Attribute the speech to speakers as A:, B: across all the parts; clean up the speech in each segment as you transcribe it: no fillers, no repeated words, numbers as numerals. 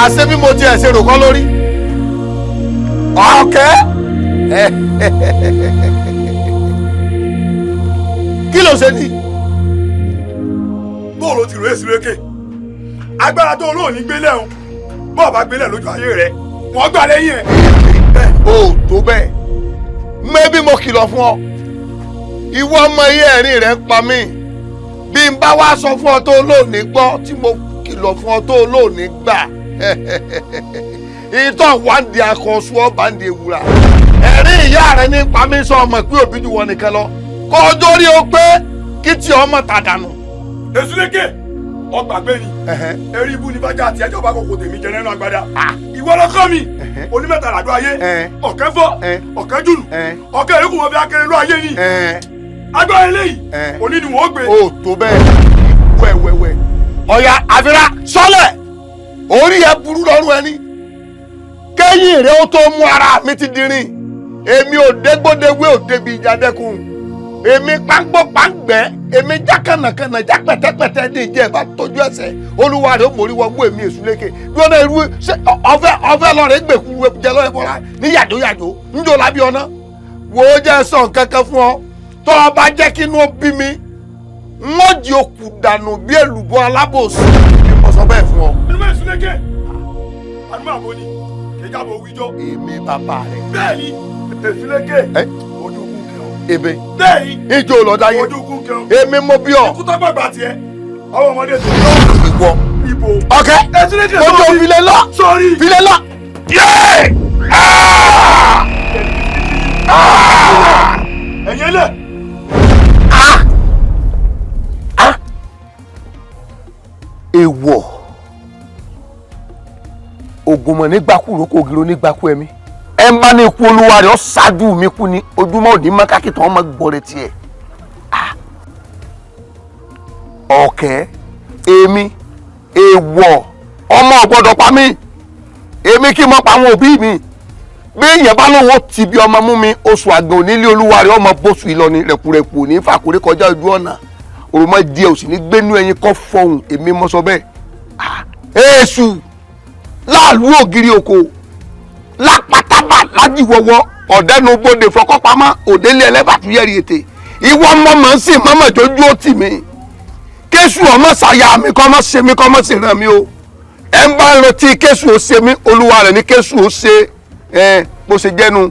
A: àṣẹ bí mo tiẹ̀ ṣe rò kọ́ lórí ọ̀kẹ́ kí ló ṣe ní.
B: bóòlù ti rò èsì rékè agbára tó olóòní gbélé ọ̀hún bọ́ọ̀ bá gbélé lójú ayé rẹ̀ wọ́n gbà lẹ́yìn ẹ̀.
A: o tó bẹ́ẹ̀ mẹ́bí mo kìlọ̀ fún ọ ìwọ ọmọ iye ẹ̀rín rẹ̀ ń pa mí bí n bá wá sọ fún ọ tó olóòní gbọ́ tí mo kìlọ̀ fún ọ tó olóòní gbà ìtọ́ wáǹdì akọ̀ṣù ọba ń di ewúra ẹ̀rín ìyá rẹ̀ ní pa mí sọ ọmọ pé òbí ju wọn nìkan lọ kó o dórí o pé kí tí ọmọ tà dànù.
B: èsù lékè ọgbà gbé ni eré ibú ní bájà àti ẹjọ́ bá kòkò tèmi jẹ nínú agbada ìwọ lọkọ mi onímẹ̀ta làdó ayé ọ̀kẹ́ fọ́ ọ̀kẹ́ jùlù ọ̀kẹ́ èkó wọn fi akéré lọ ayé ni agbára eléyìí òní ni wọ́n gbé.
A: o tó bẹ́ẹ̀ wẹ́wẹ́wẹ́ ọ̀ya àfírà sọ́lẹ̀ orí ẹ burú lọ́rùn ẹni kẹ́yìn rẹ̀ ó tó mú ara mi ti dirin èmi ò dégbòdégbé ò débi ìjà dẹ́kun èmi pàǹgbọ́ pàǹgbẹ́ èmi já kànàkànà já pẹ̀tẹ́pẹ̀tẹ́ ní ìjẹ́ ìbá tójú ẹsẹ̀ olúwa rẹ̀ ó mórí wọ́n mú èmi èṣù lékè lọ́nà irú ọ̀fẹ́ lọ́rẹ̀ gbèkú jẹ lọ́rẹ̀ bọ́lá ní yàjóyàjó ńjọ lábí ọ̀nà wò ó jẹ́ sàn kankan fún ọ tó o bá jẹ́ kí inú bí mi wọ́n di okùn dànù bí èlùbọ́ alábòsí ni mo sọ bẹ́ẹ̀ fún ọ.
B: ẹnu èṣù lékè àdúgbò àbò ni kẹjá bò wíjọ.
A: èmi bàbá rẹ.
B: bẹ́ẹ̀ni èṣù lékè ojú kún kí ọ.
A: ebe
B: bẹ́ẹ̀ni
A: ijó lọ́dáyé
B: ojú kún kí ọ.
A: èmi mo bí ọ.
B: ikú tó gbàgbà tiẹ̀ ọwọ́ ọmọdé tó lọ.
A: ìwọ
B: ibo.
A: ọkẹ
B: èṣù lékè
A: mo jọ filẹ lọ
B: sórí
A: filẹ lọ.
B: ẹ̀yìn lẹ̀.
A: èèwọ̀ ògùnmọ̀ nígbàkú kò gírò nígbàkú ẹ̀mí ẹ ń bá ní ikú olúwa rẹ̀ ọ́ ṣáájú mi kú ni ojúmọ́ òní mọ́ kákìtàn ọmọ gbọ́rẹ̀ tiẹ̀ ọ̀kẹ́ èmi èèwọ̀ ọmọ ọ̀gbọ́dọ̀ pa mí èmi kí n mọ́ pa àwọn òbí mi bí èèyàn bá lóun ó ti bí ọmọ mú mi oṣù àgbẹ̀ onílé olúwa rẹ̀ ọmọ bóṣù ìlọni rẹ̀kúrẹ̀kù òní fàkúrẹ́ kọjá ojú ọ̀nà òròmọ díẹ̀ òsì ní gbénú ẹyin kọ́ fọhùn èmi mọ́ sọ bẹ́ẹ̀ èṣù láàlú ògiri oko lápátábà lájìwọ́wọ́ ọ̀dẹ́nu bóde fọkọ́pamọ́ òdélé ẹlẹ́bàtúyẹ̀rì ètè ìwọ mọ̀mọ́ sí mọ́mọ́ tójú ó tì mí kéṣù ọmọ ṣàyà mi kọ́ mọ́ ṣe mi kọ́ mọ́ ṣe ràn mí o ẹ ń bá rántí kéṣù ó ṣe mí olúwa rẹ̀ ní kéṣù ó ṣe bó ṣe jẹ́nu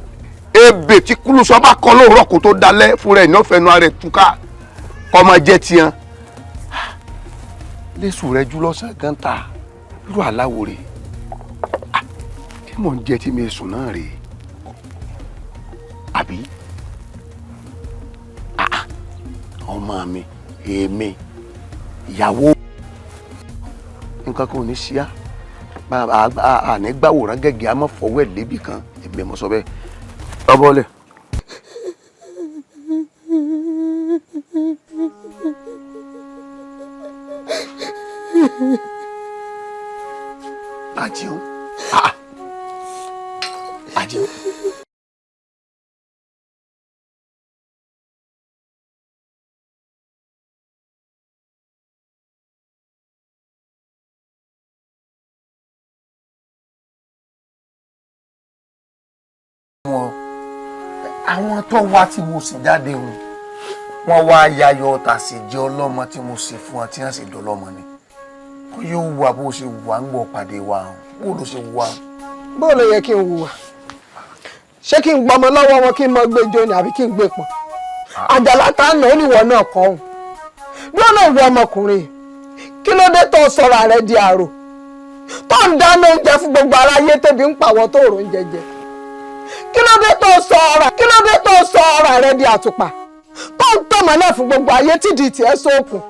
A: ebè tí kúlùsọ bá kọ́ lóòrọ̀ kó tó dalẹ̀ fúnra ẹ̀ ní ọ̀fẹ́nu ara ẹ̀ túká kọ́ máa jẹ́ tiẹ̀ lẹ́sùn rẹ jù lọ́sàn gan ta irú aláwo rè tí mò ń jẹ tí mi sùn náà rè àbí ọmọ mi èmi ìyàwó nǹkan kan ò ní ṣíá àní gbàwòrán gẹ́gẹ́ àmọ́ fọwọ́ ẹ̀ lébi kan èmi mo sọ bẹ́ẹ̀ ọbọ̀lẹ̀. Àjíò Àjíò. Àwọn tó wá tí mo sì jáde wọn wá yayọ ọ̀tà sì jẹ́ ọlọ́mọ tí mo sì fún ọ tí wọ́n sì dọ́lọ́mọ ni kó yóò wà bó ṣe wà ń gbọ́ pàdé wa bó ló ṣe wà.
C: bó ló yẹ kí n hùwà ṣé kí n gbọmọ lọ́wọ́ wọn kí n mọ gbẹjọ ni àbí kí n gbé pọn àjàlá tá a nà ó níwọ náà kọ òun bí wọn náà wọ ọmọkùnrin kí ló dé tó sọ̀rọ̀ rẹ di àrò tó ń dáná oúnjẹ fún gbogbo aráyé tẹbi ń pàwọ tó rò ń jẹjẹ kí ló dé tó sọ ọ̀rọ̀ rẹ di àtùpà tó ń tọmọ náà fún gbogbo ayé tìdí tiẹ̀ sókun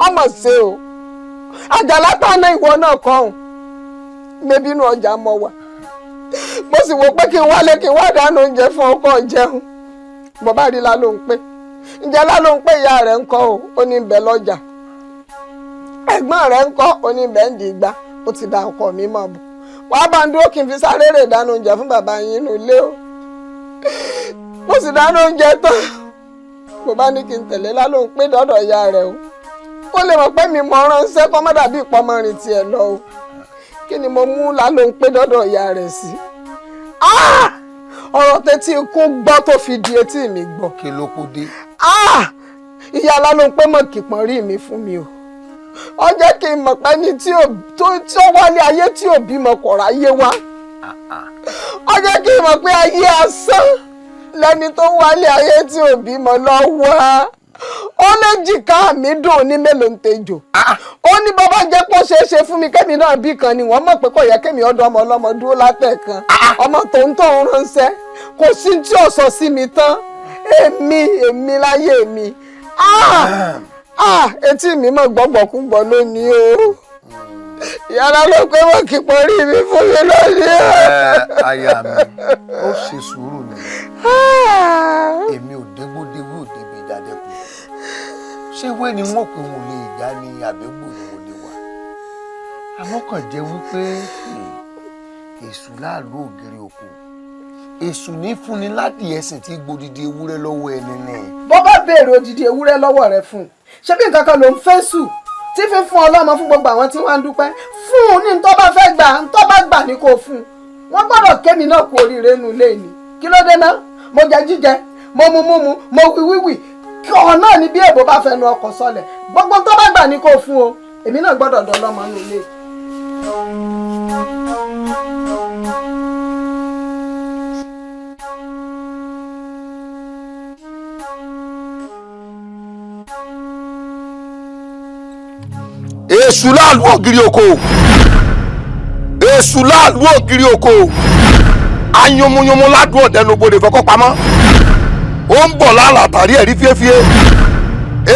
C: ọmọ ṣe o àjàlá tá a ná ìwọ náà kọ òun mẹbí inú ọjà mọ wà mo sì wò pé kí n wálé kí n wá dáná oúnjẹ fún ọkọ jẹun bàbá rí la ló ń pè ǹjẹ́ la ló ń pè ìyá rẹ̀ ń kọ́ o ó ní bẹ lọ́jà ẹ̀gbọ́n rẹ̀ ń kọ́ ó ní bẹ ń di igbá ó ti da ọkọ mi mọ̀ bù wàá bá ń dúró kí n fi sáré rè dáná oúnjẹ fún bàbá yín nínú ilé o mo sì dáná oúnjẹ tán mo bá ní kí n tẹ̀lé lálóhùn pé dọ́dọ̀ ìyá rẹ̀ o kó lè mọ̀ pé mi mọ̀ ránṣẹ́ kọ́ má dàbí ìpọ́nmọ́rin tiẹ̀ lọ o kí ni mo mú lálóhùn pé dọ́dọ̀ ìyá rẹ̀ sí. ọ̀rọ̀ tẹ́tí ikú gbọ́ tó fi di etí mi gbọ́.
A: kí ló kó dé.
C: ìyá lálóhùn pé mọ̀ kìpọ̀n rí mi fún mi o ó jẹ́ kí n mọ̀ pé ní tí ó wálé ayé tí ò bímọ kò ráyé wá ó jẹ́ kí n mọ̀ pé ayé asán lẹ́ni tó wálé ayé tí ò bímọ lọ́wọ́ ó lè jìká mi dùn ní mélòó ń tejò ó ní bàbá jẹ́ pọ́ ṣeé ṣe fún mi kémi náà bí kan ni wọ́n mọ̀ pé kò yẹ kémi ọ̀dọ̀ ọmọ ọlọ́mọ dúró látẹ̀kan ọmọ tó ń tọ̀ ń ránṣẹ́ kò sí tí ò sọ sí mi tán èmi láyé mi etí mi mọ̀ gbọ́gbọ̀kúgbọ̀ lónìí o ìyára ló pé wọ́n kì í pọ̀rí mi fún mi lónìí o.
A: aya mi ó ṣe sùúrù ni èmi ò dégbòdégbò ò débi ìdádẹ́kun ṣé wé ni wọ́n pè wọ́n lè já ní àbẹ́gbò ni wọ́n lè wá àmọ́ kàn jẹ́ wípé èṣù láàlú ògiri òkú èṣù ní fúnni láti ẹ̀sìn tí gbòdìdì ewúrẹ́ lọ́wọ́ ẹni náà. bó bá béèrè odidi ewúrẹ́ lọ́wọ́ rẹ fún un ṣé bí nǹkan kan ló ń fẹ́ sùn tí fi fún ọlọ́mọ fún gbogbo àwọn tí wọ́n ń dúpẹ́ fún un ní ntọ́ bá fẹ́ gbà ntọ́ bá gbà ní kò fún un wọ́n gbọ́dọ̀ kémi náà kú oríire nu ilé ni kí ló dé náà mo jẹ jíjẹ mo mu múmu mo wí wíwì kí ọ̀hún náà ní bí èbó bá fẹnu ọkọ̀ sọlẹ̀ gbogbo ntọ́ bá gbà ní kò fún o èmi náà gbọ́dọ̀ dọ́lọ́mọ nu ilé. èṣù láàlú ògiri oko èṣù láàlú ògiri oko ayọmọyọmọ ládùn ọ̀dẹnubodè fọkọ́ pamọ́ ó ń bọ̀ lálàtàrí ẹ̀rí fíéfíé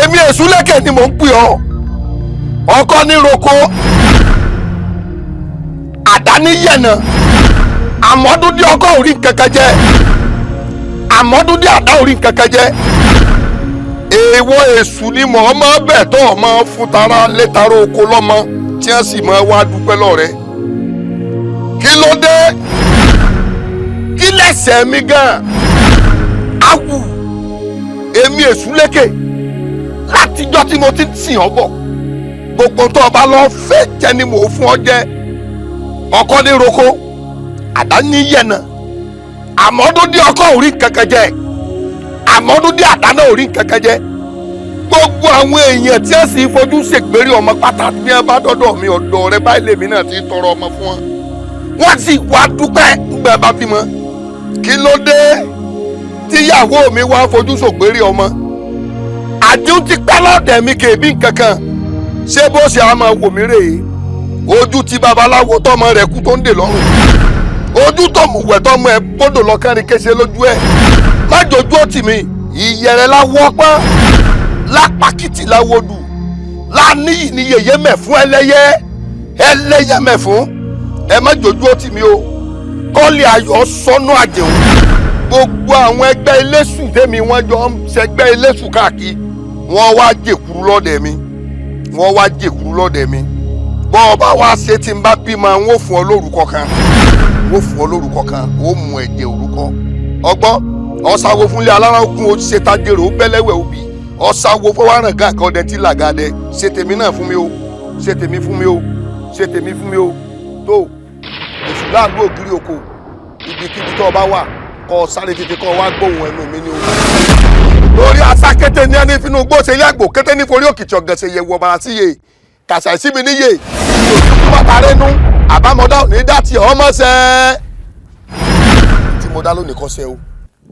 A: èmi èṣù lẹ́kẹ̀ ni mò ń pè ọ́ ọkọ ní roko àdá ní yẹ̀nà àmọ́dúndí ọkọ orí kankan jẹ́ àmọ́dúndí àdá orí kankan jẹ́ èèwọ̀ èṣù ni mọ̀ ọ́ máa bẹ̀ tó ọ̀ máa fún tara létara oko lọ́mọ tí wọ́n sì máa wá dúpẹ́ lọ́rẹ́ kí ló dé kí lẹ́sẹ̀ mi gan awù èmi èṣù lékè látijọ́ tí mo ti ń sìn ọ́ bọ̀ gbogbo tó o bá lọ fẹ́ jẹ́ ni mò ń fún ọ jẹ́ ọkọ ní roko àdá ní yẹ̀nà àmọ́dúndí ọkọ orí kankan jẹ́ àmọ́dúndí àdá náà orí kankan jẹ́ gbogbo àwọn èèyàn tí wọ́n sì fojú ṣègbérí ọmọ pàtàkì bí wọ́n bá dọ́dọ̀ mi ọ̀dọ̀ rẹ báyìí lèmi náà ti tọrọ ọmọ fún wọn wọ́n sì wá dúpẹ́ nígbà bá bímọ kí ló dé tíyàwó mi wá fojú ṣògbérí ọmọ àdéhùn ti pẹ́ lọ́dẹ̀ mi kèébí nkankan ṣé bó ṣe á máa wò mí rèé ojú tí babaláwo tọmọ rẹ̀ kú tó ń dè lọ́rùn ojú tọmùwẹ̀ tọmọ ẹ̀ bọ́dọ̀ lọ́kànrin kéṣe lójú ẹ̀ má jojú òtì mi ìyẹ̀rẹ̀ la wọ́pọ́n lápákìtì láwọ́dù láníyì ní yèyé mẹ̀fún ẹlẹ́yẹ mẹ̀fún ẹ má jojú òtì mi o kọ́lé ayọ̀ sọ́nù àjẹun gbogbo àwọn ẹgbẹ́ eléṣù tèmi wọ́n jọ ń ṣẹgbẹ́ eléṣù káàkiri wọ́n wá jèkúrú lọ́dẹ̀ mi bọ́ ọ bá wá ṣe tí n bá bímọ n ó fún ọ lórúkọ kan ó mú ẹ̀jẹ̀ orúkọ ọgbọ́n ọ̀sáwo fúnlé alára ogun oṣìṣẹ́ tajero ó bẹ́lẹ́wẹ̀ òbí ọ̀sáwo fọwọ́ràn gàkan ọdẹ tí làgàdẹ ṣe tèmi náà fún mi o ṣe tèmi fún mi o tó èṣù láàlú ògiri oko ibikíbi tó o bá wà kọ sáré tètè kọ wá gbóhùn ẹnu mi ní o. lórí asá kété ní ẹni fínú gbó ṣe yàgbò kété ní forí òkìtì ọ̀gẹ̀ṣẹ̀ yẹ wọ̀ bàrà sí yè kàṣà ìsími níyè òṣùpá bàtà rẹ́nu àbámọ́dá ò ní dá tiẹ̀ ọmọ sẹ́ẹ́ tí mo dá lónìí kọ́ sẹ́ o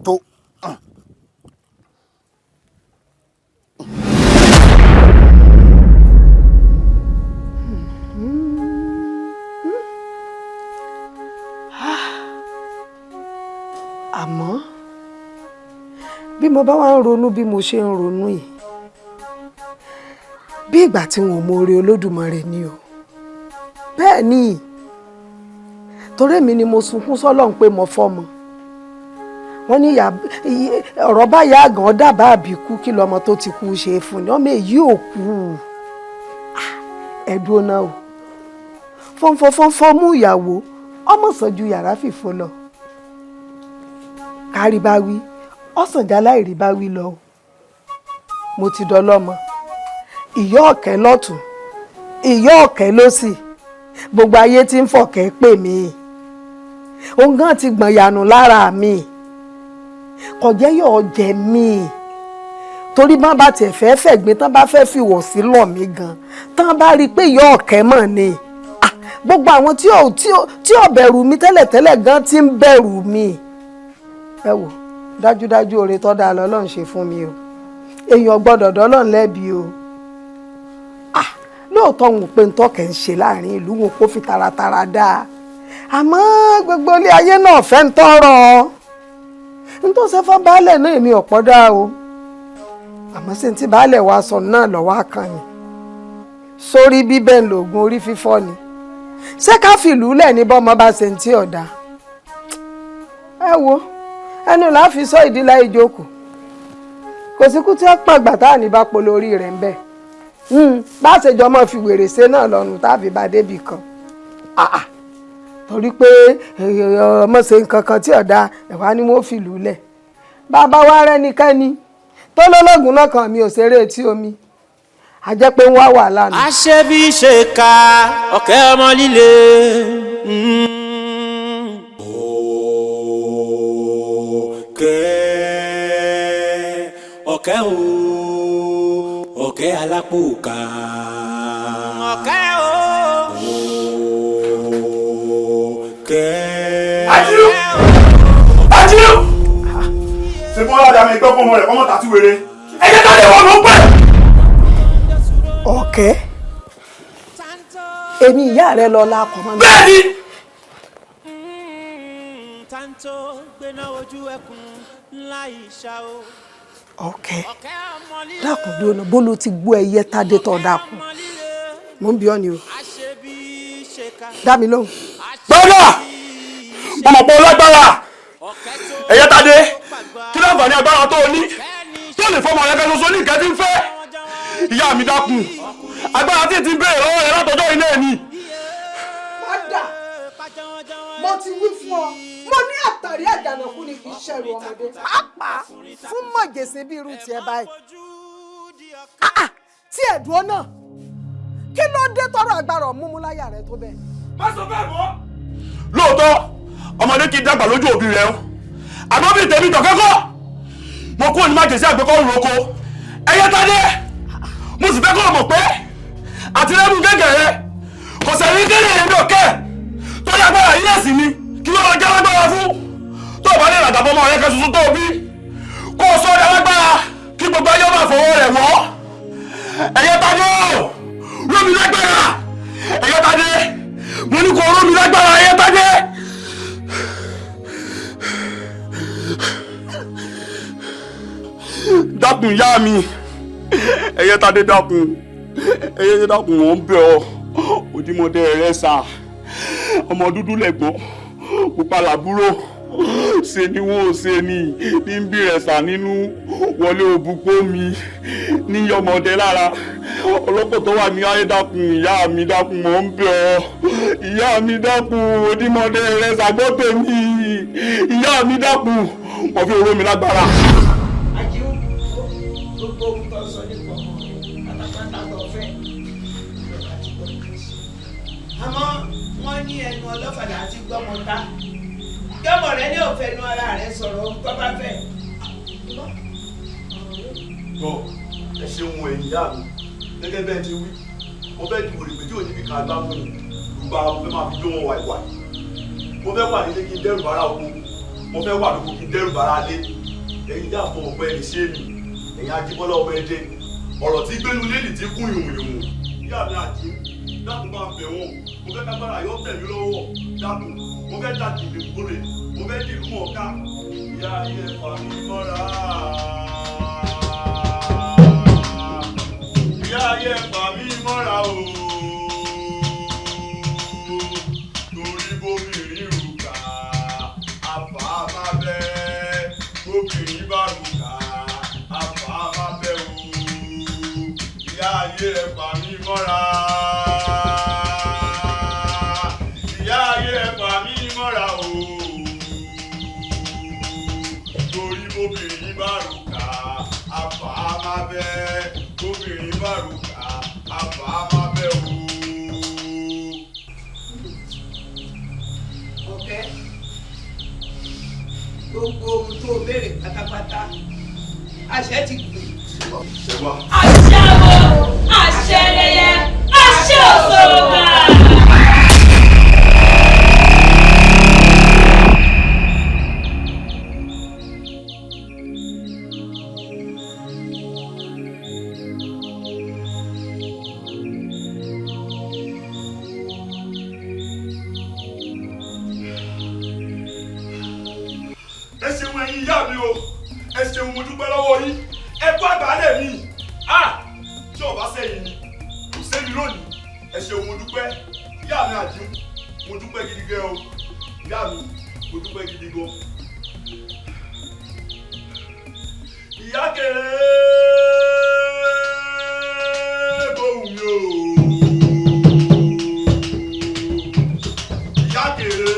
A: tó.
C: àmọ́ bí mo bá wá ń ronú bí mo ṣe ń ronú yìí bí ìgbà tí wọn ò mọ oore Olódùmarè ni o bẹ́ẹ̀ ni torí mi ni mo sunkún sọ́lọ́run pé mo fọ́mọ wọ́n ní ọ̀rọ̀ báyà àgàn dábàá àbíkú kí lọ́mọ tó ti kú ṣe fún ni ọmọ èyí ò kú ẹ̀dùn náà o fọ́nfọ́nfọ́n mú ìyàwó ọmọ sàn ju yàrá fìfo lọ kárí bá wí ọ̀sán já láìrí bá wí lọ mo ti dọlọ́mọ ìyá ọ̀kẹ́ lọ́tún ìyá ọ̀kẹ́ lósì gbogbo ayé tí ń fọ̀kẹ́ pè mí òun gan ti gbọ̀n yànù lára mi kò jẹ́ yóò jẹ mí torí bá bá tiẹ̀ fẹ́ fẹ̀gbin tán bá fẹ́ fìwọ̀ sí lọ̀ mí gan tán bá rí i pé ìyá ọ̀kẹ́ mọ̀ ni gbogbo àwọn tí ò bẹ̀rù mi tẹ́lẹ̀tẹ́lẹ̀ gan ti ń bẹ̀rù mi ẹ wò dájúdájú oore tó dáa lọ́lọ́run ṣe fún mi o èèyàn gbọ́dọ̀ dọ́lọ́run lẹ́bi o lóòótọ́ òun pé ntọ́kẹ́ ń ṣe láàrin ìlú wọn kó fi taratara dáa àmọ́ gbogbo ilé ayé náà fẹ́ ń tọrọ ntọ́sẹ́ fún baálẹ̀ náà èmi ọ̀pọ̀ dá o àmọ́ sí ti baálẹ̀ wa sọ náà lọ́wọ́ àkàn ni sórí bíbẹ́ ń lògùn orí fífọ́ ni ṣé ká fìlú lẹ̀ ní bọ́mọ bá ṣe ń tí ọ̀dà ẹ wo ẹnu là á fi sọ ìdílé ìjókòó kò sí kú tí ó pàgbà tá à ní bá polo orí rẹ̀ ń bẹ̀ bá a ṣe jọ mọ́ fi wèrè ṣe náà lọ́rùn tàbí bá débì kan torí pé ọmọ ṣe nǹkan kan tí ọ̀dà ẹ̀wá ni wọ́n fìlú lẹ̀ bàbá wa rẹ́nikẹ́ni tó lọ́lọ́gùn náà kan mi ò ṣeré etí omi a jẹ́ pé ń wá wàhálà nù.
D: àṣebí ṣe ka ọ̀kẹ́ ọmọ líle. ọ̀kẹ́ o ọ̀kẹ́ alápòkà. ọ̀kẹ́ o.
B: Ajíu! Ajíu! ṣe fún ọlọ́dà mi gbọ́ fún ọmọ rẹ̀ kọ́mọ́ tàtí wèrè ẹ̀jẹ̀ tó lè wọ́n ló pẹ́.
C: ọ̀kẹ́ èmi ìyá rẹ lọ la kọ́ mọ́ mi.
B: bẹ́ẹ̀ni.
C: ọ̀kẹ́ dákun bí ọ̀nà bó ló ti gbọ́ ẹyẹ tádé tọ́ dákun mò ń bí ọ ni o dá mi lóhùn.
B: gbọ́dọ̀ ọmọ pọ̀ lágbára ẹ̀yẹ tádé kí ló ń fà ní agbára tó o ní tó lè fọmọ rẹ kẹsọsọ ní ìkẹ́ tí ń fẹ́ ìyá mi dákun agbára tí ti ń bẹ̀rẹ̀ lọ́wọ́ rẹ látọjọ́ iná ẹ̀ ni.
C: padà mo ti wí fún ọ mo ní àtàrí àjànàkú ni kì í ṣẹ̀rù ọmọdé pàápàá fún mọ̀jẹ̀sẹ̀ bí irú tiẹ̀ báyìí. tí ẹ̀dùn náà kí ló dé tọrọ agbára ọ̀múmú láyà rẹ tó bẹ́ẹ̀.
B: má sọ bẹ́ẹ̀ mọ́. lóòótọ́ ọmọdé kì í dàgbà lójú òbí rẹ o àmọ́ bí tèmi tọ̀kẹ́kọ̀ mo kúrò ní májèsí àgbẹ̀kọ́ ìrókò ẹ̀yẹ tádé mo sì fẹ́ kọ́ ọmọ pé àtìlẹ́mú gẹ́gẹ́ rẹ kò sẹ́ni kéde èmi òkè tó ní agbára yìí ẹ̀sìn ni kí ló máa jẹ́ lágbára fún tó o bá lè ràdàbọ̀ ọmọ rẹ kẹsùsù tó o bí kó o sọ ọ́ lágbára kí gbogbo ayé máa fọwọ́ rẹ̀ wọ́ ẹ̀yẹ tádé rómi lágbára ẹ̀yẹ tádé mo ní kó rómi lágbára ẹ̀yẹ tádé. dákun ìyá mi ẹ̀yẹ tádé dákun ẹ̀yẹ dákun wọ́n ń bẹ̀ ọ́ ojúmọ́dé rẹ sá ọmọ dúdú lẹ́gbọ́n pupa làbúrò ṣe ni wọn ò ṣe ni ní bí rẹ sá nínú wọlé òbúkọ mi ní yọmọdé lára ọlọ́pọ̀ tó wà ní ayé dákun ìyá mi dákun mò ń bẹ̀ ọ́ ìyá mi dákun ojúmọ́dé rẹ sá gbọ́ tèmi ìyá mi dákun mo fi oró mi lágbára.
E: Ajíu gbogbo ohun tó sọ nípa ọmọ pátápátá tó fẹ́ àmọ́ wọ́n ní ẹnu ọlọ́fàdà àti gbọ́mọta gbọ́mọ rẹ ní òfẹ́ nu ara rẹ sọ̀rọ̀ ohun tó bá fẹ́.
B: gbọ́ ẹ ṣeun ẹ̀yìn ìyá mi gẹ́gẹ́ bẹ́ẹ̀ ti wí mo fẹ́ dìbò rìpé tí ò ní fi kà gbá fún mi gbogbo àwọn mo fẹ́ máa fi jó wọn wàìwàì mo fẹ́ wà nílé kí n dẹ́rù bàrà oko mo fẹ́ wà lóko kí n dẹ́rù bàrà lé ẹ̀yin dáàbò ọ̀pẹ ẹni ṣé mi ẹ̀yin Ajíbọ́lá ọ̀pẹ ẹdẹ ọ̀rọ̀ tí gbénu lélì tí kún yòmùyòmù ìyá mi àjí dákun máa bẹ̀ wọ́n mo fẹ́ kágbára yọ tẹ̀ mí lọ́wọ́ dákun mo fẹ́ dà dìbò gbòòrè mo fẹ́ dìlú mọ̀ọ́ká ìyá ayé fà mí mọ́ra ìyá ayé fà mí mọ́ra o torí bóbìnrin rùkà àfà má bẹ́ bóbìnrin bá rùkà àfà má bẹ́ o ìyá ayé fà mí mọ́ra. Ìyá ayé fà mí mọ́ra o torí bóbìnrin bá rùkà àfà má máa bẹ obìnrin bá rògbà àbá máa bẹ o.
E: Ọ̀kẹ́ gbogbo ohun tó béèrè pátápátá àṣẹ ti gbé.
B: Ṣé wà?
F: Àṣẹ wo, àṣẹ ẹlẹ́yẹ, àṣẹ òṣòrògbà.
B: Ẹ ṣeun ẹ̀yin ìyá mi o, ẹ ṣeun mo dúpẹ́ lọ́wọ́ yín, ẹ kú àgbálẹ̀ mi, tí ò bá sẹ́yìn ni, kò sẹ́mi lónìí, ẹ ṣeun mo dúpẹ́, ìyá mi àdín, mo dúpẹ́ gidi gan o, ìyá mi, mo dúpẹ́ gidi gan. Ìyá kéré bóun mi o, ìyá kéré.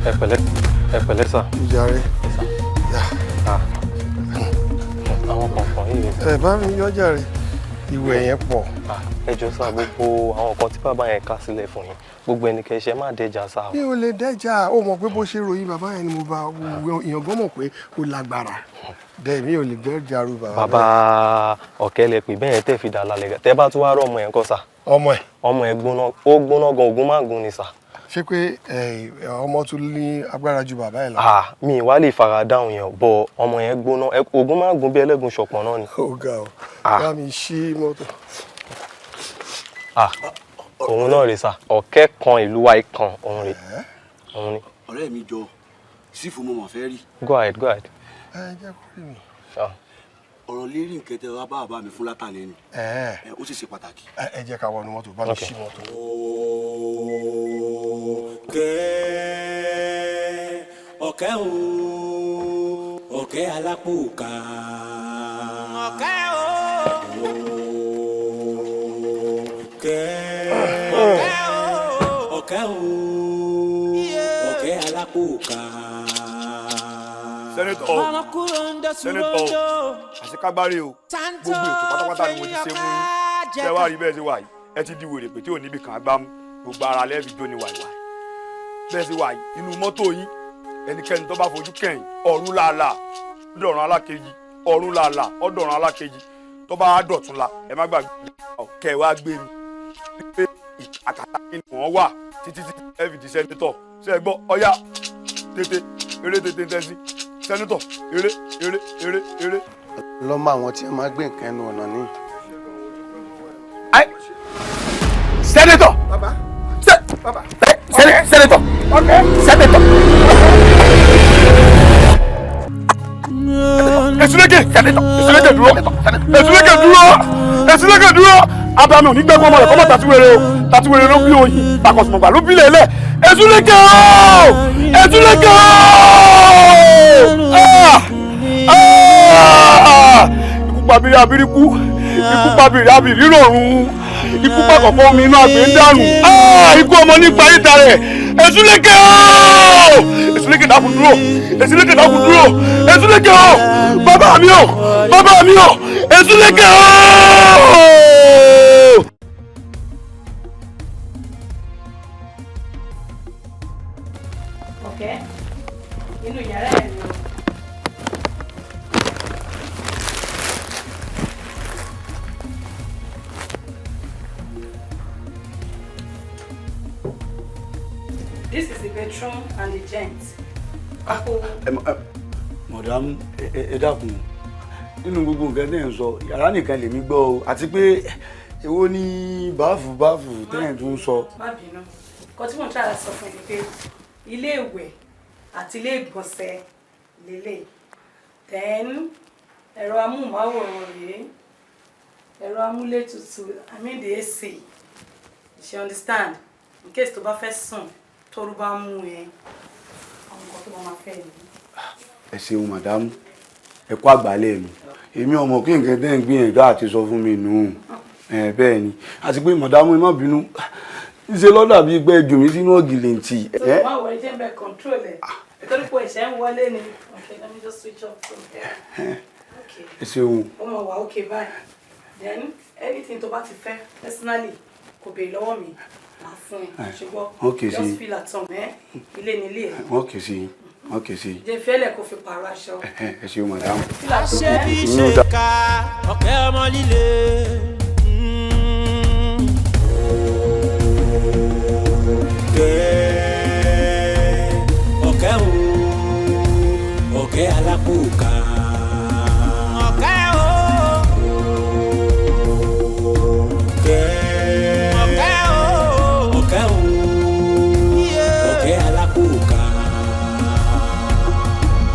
G: ẹ pẹ̀lẹ́ sà.
A: ìjà rẹ
G: àwọn kọ̀ọ̀kan yìí.
A: ẹ bá mi yọjà rẹ ìwẹ̀ yẹn pọ̀.
G: ẹ jọ̀ọ́ sà, gbogbo àwọn nǹkan tí bàbá yẹn ká sílẹ̀ fún yín gbogbo ẹnikẹ́ ṣe má dẹjà sà.
A: mi ò lè dẹjà ó mọ̀ pé bó ṣe ròyìn bàbá yẹn ni mo bá èèyàn gan mọ̀ pé ó lágbára bẹ́ẹ̀ mi ò lè dẹjà ru bàbá.
G: bàbá ọ̀kẹ́ lẹ pè bẹ́ẹ̀ tẹ́ fi dà lálẹ́ tẹ́ bá tún wá rọ̀ ọmọ yẹn kọ́ sà.
A: ọmọ ẹ
G: gbóná ó gbóná gan ogun má gun ni sà.
A: ṣé pé ọmọ tún ní agbára ju bàbá ẹ lọ.
G: mi wá lè fara dáhùn yẹn bọ ọmọ yẹn gbóná ogun má gun bí ẹlẹ́gùn ṣọ̀pọ̀n náà ni.
A: ó ga ọ bá mi ṣí mọ́tò.
G: òun náà rè sà ọ̀kẹ́ kan ìlú wa kan òun rè òun ni.
H: ọ̀rẹ́ mi jọ sífù mo mọ̀ fẹ́ rí.
G: go ahead.
A: ẹ jẹ́ kó rí mi.
H: ọ̀rọ̀ lérí nǹkan tẹ wá bá bàbá mi fún látàlẹ́ ni ó sì ṣe pàtàkì.
A: ẹ jẹ́ ká wọnú mọ́tò bá mi ṣí mọ́tò.
D: ọ̀kẹ́ o ọ̀kẹ́ alápòkà ọ̀kẹ́ o ọ̀kẹ́ o ọ̀kẹ́ alápòkà.
B: Sẹ́nitọ̀ àṣekágbárí o gbogbo ètò pátápátá ni mo ti ṣe mú yín ṣé wàá rí bẹ́ẹ̀ ṣe wà yìí ẹ ti di wèrè pé tí ò níbi kan gbámú gbogbo ara lẹ́ẹ̀fì jó ni wàìwàì bẹ́ẹ̀ ṣe wà yìí inú mọ́tò yín ẹnikẹ́ni tó bá fojú kẹ́yìn ọ̀run làálà ọ̀dọ̀run alákejì ọ̀run làálà ọ̀dọ̀run alákejì tó bá dọ̀tún la ẹ má gbàgbé kẹ́ ẹ wá gbé mi pé àkàtà kí ni wọ́n wà títí ẹ fi di sẹ́nitọ̀ ṣe é gbọ́ ọ̀yá tètè eré tètè tẹ́sí sẹ́nitọ̀ eré.
I: lọ́mọ àwọn tí wọ́n máa gbé nǹkan ẹnu ọ̀nà ní.
A: sẹ́nitọ̀ sẹ́nitọ̀ sẹ́nitọ̀. Èsúlẹ̀kẹ̀ sẹ́nitọ̀ èsúlẹ̀kẹ̀ dúró èsúlẹ̀kẹ̀ dúró.
B: èsì lẹ́kẹ̀ dúró abàmì ò ní gbẹ́gbọ́n ọmọ rẹ̀ kọ́mọ tàtiwèrè o tàtiwèrè ló bí oyin takọ̀sùmọ̀gbà ló bí lélẹ̀ èsì lẹ́kẹ̀ o èsì lẹ́kẹ̀ o ikú pàbírí abiriku ikú pàbírí abìrí rọrùn ikú pàkọ̀kọ̀ omi inú àgbẹ̀ ń dànù ikú ọmọ nípa ìta rẹ̀ èsì lẹ́kẹ̀ o èsì lẹ́kẹ̀ dákun dúró èsì lẹ́kẹ̀ dákun dúró èsì lẹ́kẹ̀ o bàbá mi o èsì lẹ́kẹ̀ o.
F: Ọ̀kẹ́ inú yàrá ẹ̀ ni o. This is the bedroom and the gent.
H: Madam, ẹ dákun nínú gbogbo nǹkan tẹ́ ń sọ yàrá nìkan lèmi gbọ́ o àti pé èwo ni báàfù tẹ́yìn tó ń sọ.
F: Má bínú nǹkan tí mò ń tààrà sọ fún ẹ ni pé ilé ìwẹ̀ àti ilé ìgbọ̀nsẹ̀ lélẹ̀ then ẹ̀rọ amóhùnmáwòrán rèé ẹ̀rọ amúlétutù I mean the AC you understand in case tó bá fẹ́ sùn tóru bá mú ẹ àwọn nǹkan tó bá máa fẹ́ ni.
H: Ẹ ṣeun màdámù ẹ kú àgbálẹ̀ mi èmi ọmọ kí nǹkan tẹ́ ń gbìyànjú àti sọ fún mi nù bẹ́ẹ̀ ni àti pé màdámù ẹ má bínú ṣe lọ́dà bíi gbẹ́ jù mí sínú ọ̀gìlẹ̀ntì.
F: So why were you back control it? Torí pé ẹ̀ṣẹ̀ ń wọlé ni. Okay, let me just switch off from here. Okay.
H: Ẹ ṣeun.
F: Ó máa wà okay bye. Then anything tó bá ti fẹ́ personally kò béèrè lọ́wọ́ mi máa fún ẹ. Ṣùgbọ́n
H: okay,
F: just feel at home ilé ni ilé ẹ̀.
H: Okay sí. Okay sí.
F: Jẹ́ fẹ́lẹ̀ kó fi pààrọ̀ aṣọ.
H: Ẹ ṣeun màdámù.
D: ṣé bí ṣe ká ọ̀kẹ́ ọmọ líle. Ọ̀kẹ́ o ọ̀kẹ́ alápòká. Ọ̀kẹ́ o ọ̀kẹ́ o ọ̀kẹ́ alápòká.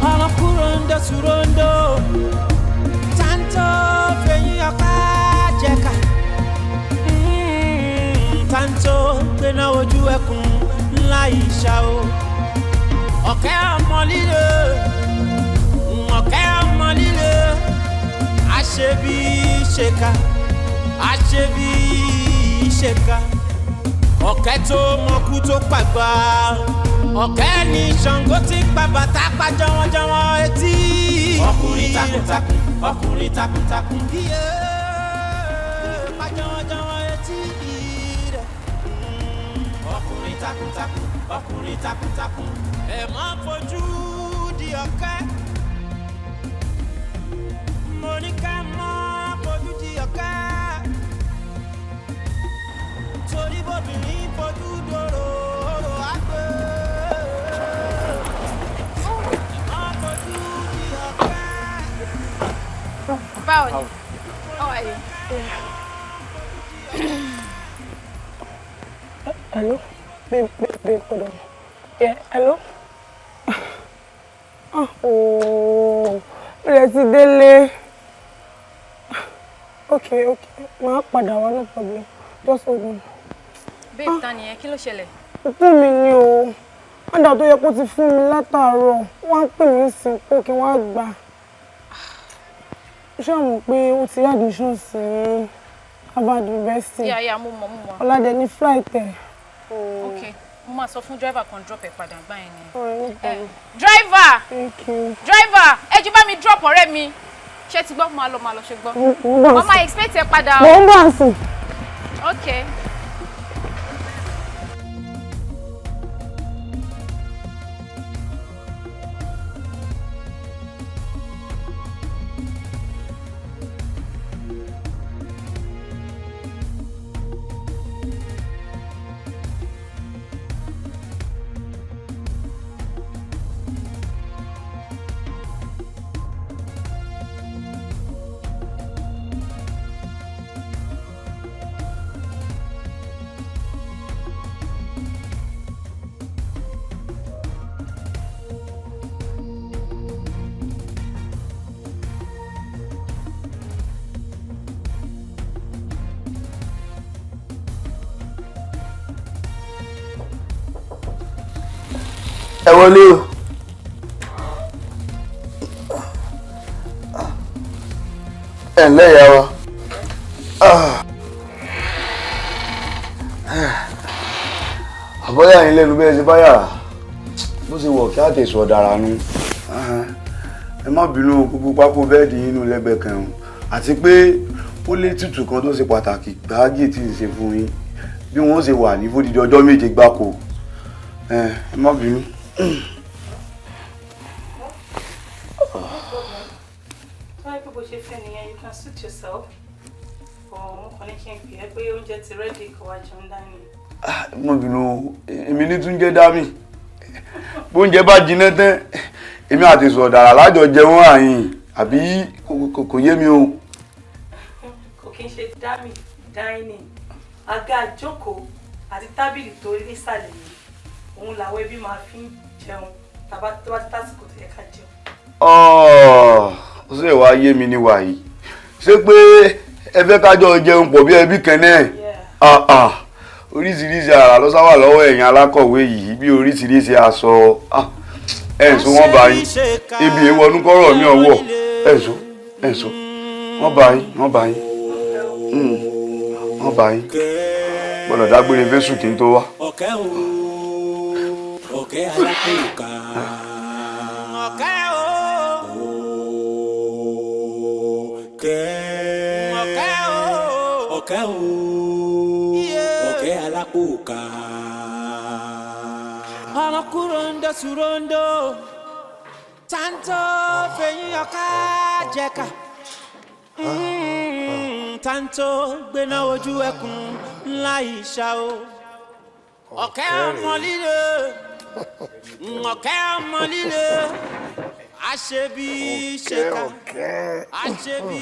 D: Ọlọ́kùnrin surondo tanto fẹ̀yìn ọ̀ká jẹ́ka tanto gbéná ojú ẹkùn ńlá ìṣá o. Ọ̀kẹ́ ọmọ líle ọ̀kẹ́ ọmọ líle àṣebí ṣèkà àṣebí ṣèkà. Ọ̀kẹ́ tó mọ̀kú tó pàgbà ọ̀kẹ́ ní Ṣàngó tí pa bàtà pa jọwọ́jọwọ́ etí. Ọkùnrin takuntakun ọkùnrin takuntakun yíyé pa jọwọ́jọwọ́ etí rẹ̀. Ọkùnrin takuntakun ọkùnrin takuntakun ẹ má fojú di ọ̀kẹ́. Mo ní ká má fojú di ọ̀kẹ́. Torí bóbìnrin fojú dòrò àgbẹ̀.
J: Báwo ni? How are you?
C: Hello? Babe, hold on. Yeah, hello? Oh, let's délé. Okay. Màá padà wá, no problem. Just hold on.
J: Babe, ta ni ẹ? Kí ló ṣẹlẹ̀?
C: Fún mi ni o. Ọ̀dà tó yẹ kó ti fún mi látàárọ̀. Wọ́n pè mí sí pé kí wọ́n gbà. Ṣé o mọ̀ pé ó ti admission sí Harvard University?
J: Yeah, mo mọ̀.
C: Ọ̀làdẹ ní flight ẹ̀.
J: Okay, mo máa sọ fún driver kan drop ẹ̀ padà gbá yẹn ni.
C: Driver!
J: Thank you. Driver! Ẹ jí bá mi drop ọ̀rẹ́ mi. Ṣé ti gbọ́? Máa lọ ṣe gbọ́. Mo máa expect ẹ padà.
C: Mo ń bọ̀ àsìn.
J: Okay.
H: wọlé o. ẹ ǹlẹ́ ìyá wa. àbọ̀yà yín lẹ́nu bẹ́ẹ̀ ṣe bá yàrá bó ṣe wọ̀ kí á tẹ̀sọ̀ dára nu. ẹ má bínú gbogbo pákó bẹ́ẹ̀dì inú lẹ́gbẹ̀ẹ́ kan àti pé ó lé tútù kan tó ṣe pàtàkì gbáàgì tí ń ṣe fún yín bí wọ́n ṣe wà ní fódìdí ọjọ́ méje gbáko. ẹ má bínú.
F: bó ṣe fẹ́ nìyẹn you can suit yourself mo kàn ní kí n pè é pé oúnjẹ ti rẹ́dí kó wá jẹun dání.
H: mo bínú èmi ní tún jẹ́ dámì bóúnjẹ bá jiná tán èmi àti sọ̀dàrà lájọ jẹun àyìn àbí kò yé mi o.
F: kò kí n ṣe dámì dining àga àjókòó àti tábìlì tó rí nísàlẹ̀ yìí òun làwọn ẹbí máa fi ń jẹun tàbá tó bá tásìkò tó yẹ ká jẹun.
H: ó sì wá yé mi ní wàyí ṣé pé ẹ fẹ́ kájọ jẹun pọ̀ bí ẹbí kan náà oríṣiríṣi àrà ló sáwà lọ́wọ́ ẹ̀yin alákọ̀wé yìí bí oríṣiríṣi aṣọ ẹ̀sùn wọn bá yín ibi ìwọnú kọ́rọ̀ mi ọwọ́ ẹ̀sùn wọn bá yín wọ́n bá yín gbọ́dọ̀ dágbére fésù kí n tó wá.
D: ọ̀kẹ́ alákòókà ọ̀kẹ́ ọ̀kẹ́ alákòókà. ọmọ kúròǹdó sùròǹdó tanto fẹ̀yìn ọ̀ká jẹ̀ka tanto gbéná ojú ẹkùn ńlá ìṣá o. ọ̀kẹ́ ọmọ líle ọ̀kẹ́ ọmọ líle àṣebí ṣèkà àṣebí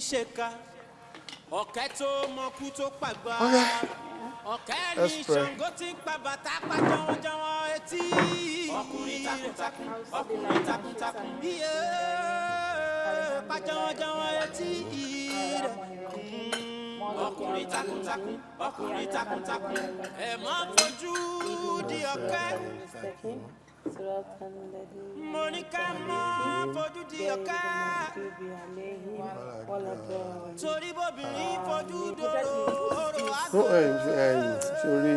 D: ṣèkà ọ̀kẹ́ tó mọ̀kú tó pàgbà ọ̀kẹ́ ní Ṣàngó tí ń pa bàtà pa jọ̀wọ́jọ̀wọ́ etí ọkùnrin takuntakun ọkùnrin takuntakun iye pa jọ̀wọ́jọ̀wọ́ etí rẹ̀ ọkùnrin takuntakun ọkùnrin takuntakun ẹ má fojú di ọ̀kẹ́. mo ní ká má fojú di ọ̀kẹ́ torí bóbìnrin fojú dòrò
I: sórí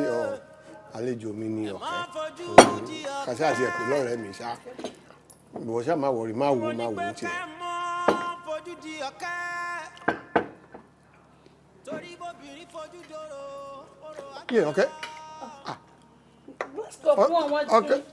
I: àlejò mi ni ọ̀kẹ́ kàṣà àti ẹ̀pẹ́ lọ́rẹ́ mi ṣá ìwọ ṣá máa wọ̀rí máa wò tiẹ̀. Yeah, okay.
F: Let's go. Come on, watch
I: okay.
F: Me.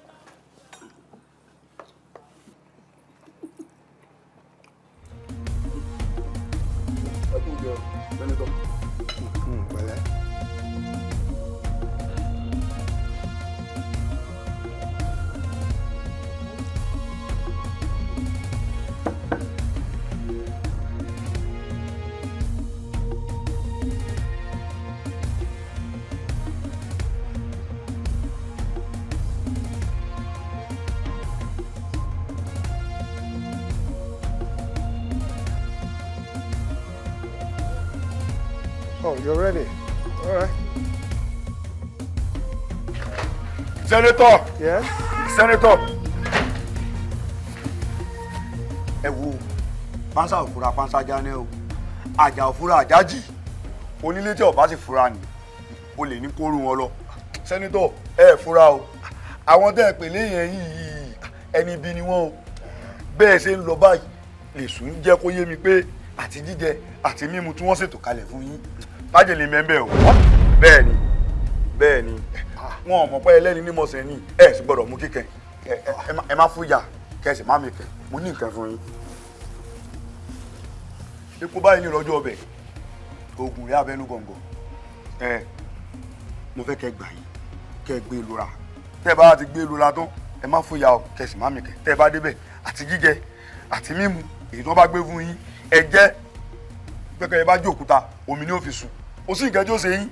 I: Oh, you're ready. All right.
B: Senator.
I: Yes.
B: Senator. Ẹ wo pansa òfura pansa jáne o àjà òfura àjájì onílé tí ọba sì fura ni o lè ní kóru wọn lọ. Senator ẹ fura o àwọn tẹ́ ẹ pè léyìn yìí ẹni bí ni wọ́n o bẹ́ẹ̀ ṣe ń lọ báyìí lè sùn jẹ́ kó yé mi pé àti jíjẹ àti mímu tí wọ́n ṣètò kalẹ̀ fún yín májèlé mẹ́ńbẹ́ o bẹ́ẹ̀ ni wọn ò mọ̀ pé ẹlẹ́ni ní mọ̀ọ́sẹ̀ ni ẹ sì gbọ́dọ̀ mú kíkẹ́ ẹ má fúyà kẹsì má mi kẹ́ mo ní nǹkan fún yín. epo báyìí ní lọ́jọ́ ọbẹ̀ oògùn rẹ̀ abẹ́nú gọ̀ǹgọ̀ mo fẹ́ kẹ́ gbà yín kẹ́ gbé lura tẹ́ ẹ bá ti gbé lura tán ẹ má fúyà o kẹsì má mi kẹ́ tẹ́ ẹ bá débẹ̀ àti jíjẹ àti mímu èyí tó bá gbé fún yín ẹ jẹ́ pẹ́kẹ́ ẹ bá jó òkúta omi ni ó fi sùn ó sì nǹkan tí ó ṣe yín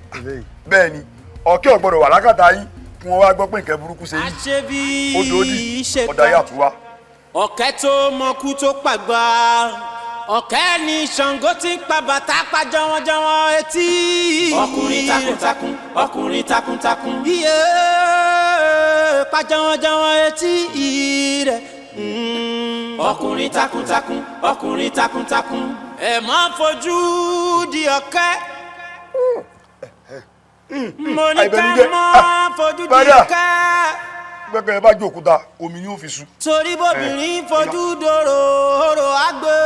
B: bẹ́ẹ̀ ni ọ̀kẹ́ ò gbọ́dọ̀ wà lákàtà yín kí wọ́n wá gbọ́ pé nǹkan burúkú ṣe yín ó dòódì ọ̀dà yàtú wa.
D: ọ̀kẹ́ tó mọ̀kú tó pàgbà ọ̀kẹ́ ní Ṣàngó tí ń pa bàtà pa jọ̀wọ́jọ̀wọ́ etí. ọkùnrin takuntakun ọkùnrin takuntakun iye pa jànwọ́jànwọ́ etí rẹ̀. Ọkùnrin takuntakun, ọkùnrin takuntakun. Ẹ má fojú di ọ̀kẹ́. Mo ní ká má fojú di ọ̀kẹ́.
B: Gbẹ́gbẹ́ bá jó òkúta, omi ni ó fi sú.
D: Torí bóbìnrin fojú dòrò orò àgbẹ̀.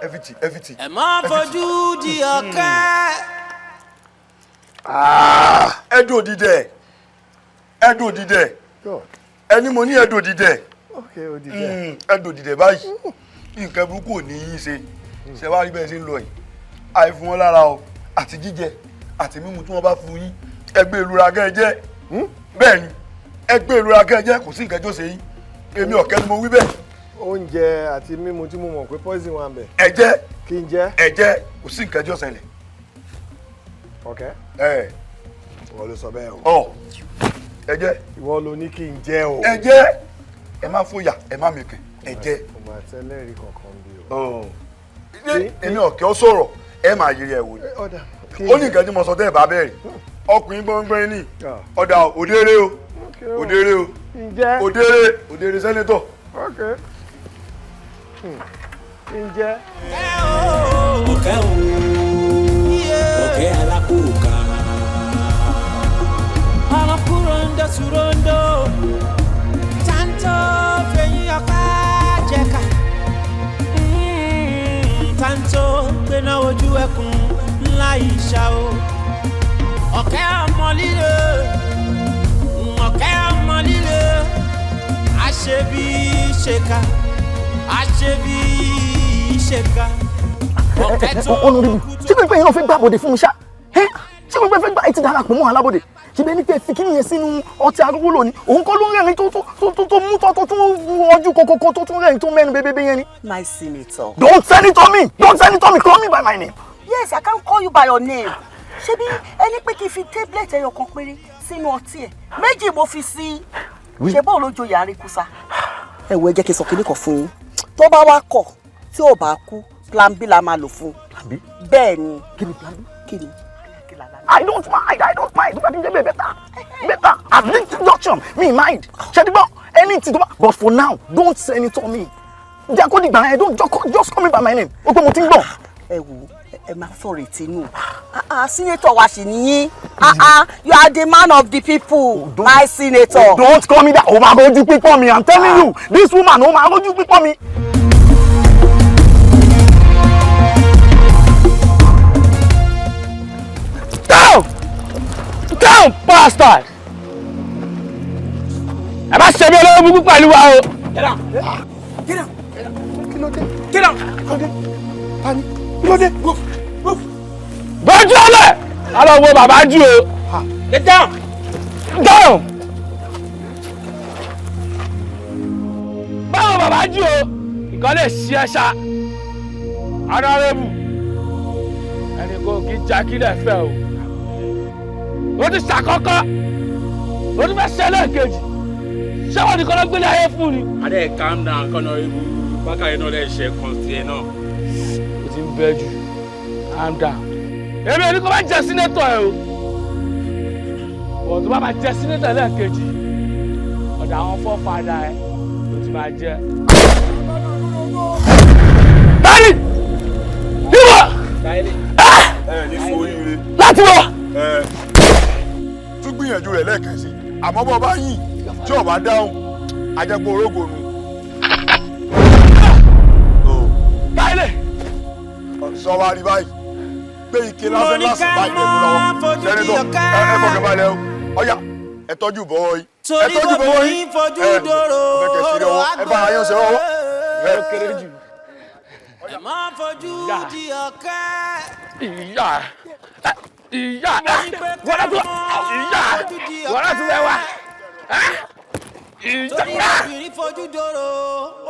B: Ẹfìtì.
D: Ẹ má fojú di ọ̀kẹ́.
B: Ẹdùn òdìdẹ. Ẹdùn òdìdẹ. Ẹni mo ní ẹdùn òdìdẹ. Ẹdùn òdìdẹ báyìí. Nǹkan burúkú ò ní yín ṣe. Ṣé wàá rí bẹ́ẹ̀ ṣe ń lọ yìí? Àìfún wọn lára o. Àti jíjẹ àti mímu tí wọ́n bá fún yín. Ẹgbẹ́ ìlúra gẹ́ jẹ́. Bẹ́ẹ̀ ni ẹgbẹ́ ìlúra gẹ́ jẹ́ kò sí nǹkan tó ṣe yín. Èmi ọ̀kẹ́ ni mo wí bẹ́ẹ̀.
I: Oúnjẹ àti mímu tí mo mọ̀ pé poison wà ń bẹ̀.
B: Ẹ̀jẹ̀.
I: Kí n jẹ́.
B: Ẹ̀jẹ̀ kò sí nǹkan tó ṣẹlẹ̀.
I: Ọ̀kẹ́. Ìwọ ló sọ bẹ́ẹ̀
B: o. Ẹ̀jẹ̀.
I: Ìwọ ló ní kí n jẹ́ o.
B: Ẹ̀jẹ̀. Ẹ má fòyà, ẹ má mìkìn. Ẹ̀jẹ̀.
I: Ọmọ àtẹlẹ́rìí kankan bí o.
B: Èmi ọ̀kẹ́ ọ sọ̀rọ̀ ẹ máa yiri ẹ̀ wò ni. Ó ní nǹkan tí mo sọ tẹ́ ẹ̀ bá bẹ̀rẹ̀. Ọkùnrin gbọ́ngbọ́n ní. Ọ̀dà òdèrè o. Òdèrè o. Òdèrè sẹ́nétọ̀.
I: Ǹjẹ́.
D: Ọ̀kẹ́ alákòókà. Ọmọkùnrin Surondo. Tanto fẹ̀yìn ọ̀ká jẹ̀ka. Tanto gbéná ojú ẹkùn ńlá ìṣá o. Ọ̀kẹ́ ọmọ líle. Ọ̀kẹ́ ọmọ líle. Àṣebí ṣèkà. Àṣebí ṣèkà. Ọ̀kẹ́ tó.
K: Ṣé pé yẹn náà fẹ́ gbà bòde fún mi ṣá? Ṣé pé fẹ́ gbà etí darapọ̀ mọ́ alábòde? Ṣé bẹ́ẹ̀ ni pé fi kíni yẹn sínú ọtí arúgbó lónìí? Òun kọ́ ló ń rẹ́rìn tó mú tó tún ọjú kókókó tó tún rẹ́rìn tó mẹ́nu bébébé yẹn ni.
L: My senator.
K: Don't send it to me! Don't send it to me! Call me by my name.
L: Yes, I can't call you by your name. Ṣebí ẹni pé kí n fi tablet ẹyọ kan péré sínú ọtí ẹ̀. Méjì mo fi sí. Ṣé báwo ló joyè àríkúsá? Ẹ wo ẹ jẹ́ kí n sọ kíní kan fún yín. Tó bá wá kọ̀ tí ò bá kú, plan B la máa lò fún.
K: Plan B?
L: Bẹ́ẹ̀ ni.
K: Kí ni plan B?
L: Kí ni?
K: I don't mind. Tó bá ti jẹ́ better. At this junction, me mind. Ṣé ti gbọ́? Anything tó bá. But for now, don't send it to me. Jẹ́ kó dìgbà yẹn, don't just call me by my name. O pé mo ti ń gbọ́.
L: Ẹ wo ẹ máa sọ̀rọ̀ ìtinú. Senator wa sì nìyí. You are the man of the people, my senator.
K: Don't call me that. O máa rojú pípọ́ mi. I'm telling you, this woman o máa rojú pípọ́ mi. Down, bastard! Ẹ bá ṣe bí olówó búkú pẹ̀lú wa o.
C: Get down. Kí ló dé? Get down. Tani? Kí ló dé?
K: Bọ́jú ọlẹ̀! A lọ wo bàbá jù o. Get down. Down. Báwo bàbá jù o? Ìkan lè ṣí ẹ ṣá. Honorable. Ẹni kò kí jákìlẹ̀ fẹ́ o. Ó ti ṣàkọ́kọ́. Ó ti fẹ́ ṣẹlẹ̀ kejì. Ṣé wọ́n nìkan ló gbélé ayé fún ni?
M: Adé calm down kọ́nà ewu. Bákàyè náà lè ṣe kan sí ẹ náà.
K: Ó ti ń bẹ́ jù. Calm down. Èmi ò ní kó bá jẹ sínétọ̀ ẹ o. Bọ̀ tó bá máa jẹ sínétọ̀ lẹ́ẹ̀kejì. Ọ̀dọ̀ àwọn fọ́fadà ẹ ló ti máa jẹ. Báyìí! Níwọ̀!
B: Ní fún oríire.
K: Láti wọ̀!
B: Tún gbìyànjú rẹ̀ lẹ́ẹ̀kan sí. Àmọ́ bọ́ bá yìn tí ò bá dáhùn, ajẹ́pọ̀ orógò nu.
K: Báyìí!
B: Sọ wa rí báyìí. Gbé ike lásán lásán báyìí lẹ́nu lọ́wọ́. Sẹ́nitọ̀ ẹ fọkàn balẹ̀ o. Ọ̀yá ẹ tọ́jú bọ́wọ́ yìí. Ẹ tọ́jú bọ́wọ́ yìí. Ẹ bá ayọ̀ ṣe ọwọ́. Ẹ kéré jù.
D: Ẹ má fojú di ọ̀kẹ́.
K: Ìyá wọ́n tún bẹ wá.
D: Torí obìnrin fojú dòrò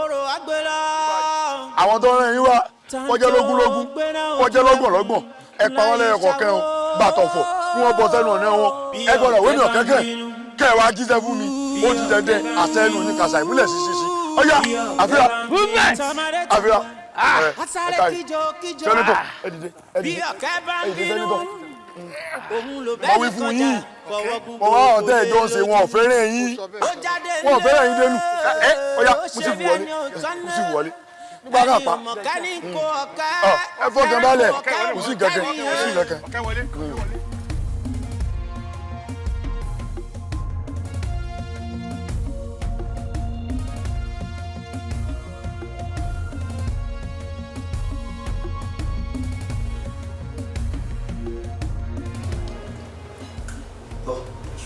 D: orò àgbèrè.
B: Àwọn tó rán yín wá wọ́n jẹ́ lógúnlógún wọ́n jẹ́ lọ́gbọ̀nlọ́gbọ̀n ẹ pa wọ́n lẹ́yìn kọ̀ọ̀kan o bàtọ̀fọ̀ kí wọ́n bọ́ sẹ́nu ọ̀nà wọn ẹ gbọ́dọ̀ wé ní ọ̀kẹ́kẹ́ kẹ́ ẹ wá jíṣẹ́ fún mi ó ti dẹ́dẹ́ àṣẹ ẹnu ní kàṣà ìmúlẹ̀ ṣíṣíṣí ọ̀yá àfihàn àfihàn sẹ́nitọ̀ ẹ dìde sẹ́nitọ̀ mo wí fún yín mo wá ọ̀tẹ́ ẹ̀jọ́ ṣe wọn ò fẹ́rẹ̀ yín wọn ò fẹ́rẹ̀ yín dénú ọ̀yá mo sì wọlé nígbà ká pa ẹ fọkàn balẹ̀ kò sí kẹ̀kẹ́ kò sí kẹ̀kẹ́.